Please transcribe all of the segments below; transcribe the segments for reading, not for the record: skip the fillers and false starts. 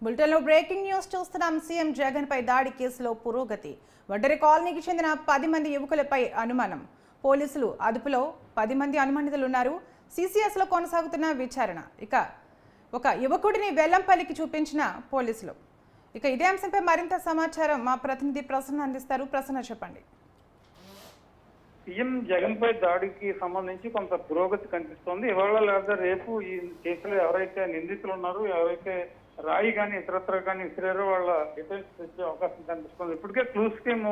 బులెటిన్లో breaking news చూస్తున్నాం. CM Jagan పై దాడి కేసులో పురోగతి. వడ్డెర కాలనీకి చెందిన 10 మంది యువకులపై అనుమానం. పోలీసులు అదుపులో 10 మంది అనుమానితులున్నారు. సిసిఎస్ లో కొనసాగుతున్న విచారణ. ఇక ఒక యువకుడిని వెల్లంపల్లికి చూపించిన పోలీసులు. ఇక ఇదే అంశంపై మరింత సమాచారం మా ప్రతినిధి ప్రసన్న అందిస్తారు. ప్రసన్న, చెప్పండి. సీఎం జగన్ పై దాడికి సంబంధించి కొంత పురోగతి కనిపిస్తోంది. ఇవాళ లేదా రేపు ఈ కేసులో ఎవరైతే నిందితులు ఉన్నారో, ఎవరైతే రాయి కానీ ఇతరత్ర కానీ విసిరారో వాళ్ళ డిఫెన్స్ తెచ్చే అవకాశం కనిపిస్తుంది. ఇప్పటికే క్లూస్ టీమ్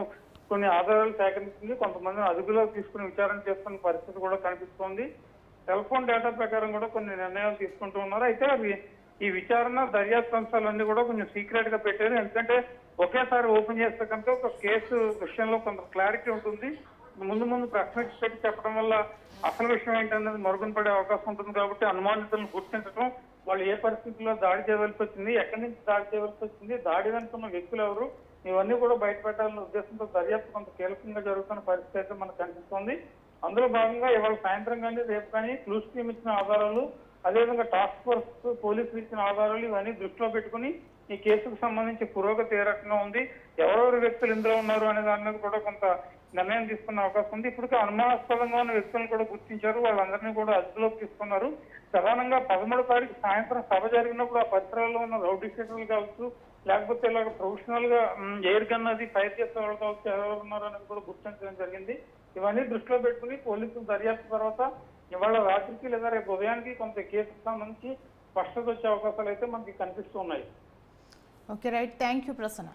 కొన్ని ఆధారాలు సేకరించింది. కొంతమందిని అదుపులోకి తీసుకుని విచారణ చేస్తున్న పరిస్థితి కూడా కనిపిస్తోంది. సెల్ ఫోన్ డేటా ప్రకారం కూడా కొన్ని నిర్ణయాలు తీసుకుంటూ ఉన్నారు. అయితే అవి ఈ విచారణ దర్యాప్తు అంశాలన్నీ కూడా కొంచెం సీక్రెట్ గా పెట్టారు. ఎందుకంటే ఒకేసారి ఓపెన్ చేస్తే కనుక ఒక కేసు విషయంలో కొంత క్లారిటీ ఉంటుంది. ముందు ప్రశ్న పెట్టి చెప్పడం వల్ల అసలు విషయం ఏంటనేది మరుగున పడే అవకాశం ఉంటుంది. కాబట్టి అనుమానితులను గుర్తించడం, వాళ్ళు ఏ పరిస్థితుల్లో దాడి చేయవలసి వచ్చింది, ఎక్కడి నుంచి దాడి చేయవలసి వచ్చింది, దాడి వెనుకున్న వ్యక్తులు ఎవరు, ఇవన్నీ కూడా బయటపెట్టాలనే ఉద్దేశంతో దర్యాప్తు కొంత కీలకంగా జరుగుతున్న పరిస్థితి అయితే మనకు కనిపిస్తోంది. అందులో భాగంగా ఇవాళ సాయంత్రం కానీ రేపు కానీ క్లూస్ టీమ్ ఇచ్చిన ఆధారాలు, అదేవిధంగా టాస్క్ ఫోర్స్ పోలీసులు ఇచ్చిన ఆధారాలు ఇవన్నీ దృష్టిలో పెట్టుకుని ఈ కేసుకు సంబంధించి పురోగతి ఏ రకంగా ఉంది, ఎవరెవరు వ్యక్తులు ఇందులో ఉన్నారు అనే దాని మీద కూడా కొంత నిర్ణయం తీసుకున్న అవకాశం ఉంది. ఇప్పటికే అనుమానాస్పదంగా ఉన్న వ్యక్తులను కూడా గుర్తించారు. వాళ్ళందరినీ కూడా అదుపులోకి తీసుకున్నారు. ప్రధానంగా 13వ తారీఖు సాయంత్రం సభ జరిగినప్పుడు ఆ పరిసరాల్లో ఉన్న రౌడీ షీటర్లు కావచ్చు, లేకపోతే ఇలాగ ప్రొఫెషనల్ గా ఎయిర్ గన్ అది ఫైర్ చేసే వాళ్ళు కావచ్చు, ఎవరెవరు ఉన్నారు అనేది కూడా గుర్తించడం జరిగింది. ఇవన్నీ దృష్టిలో పెట్టుకుని పోలీసులు దర్యాప్తు తర్వాత ఇవాళ రాత్రికి లేదా రేపు ఉదయానికి కొంత కేసుకు సంబంధించి స్పష్టత వచ్చే అవకాశాలు అయితే మనకి కనిపిస్తున్నాయి. Okay, right. Thank you Prasanna.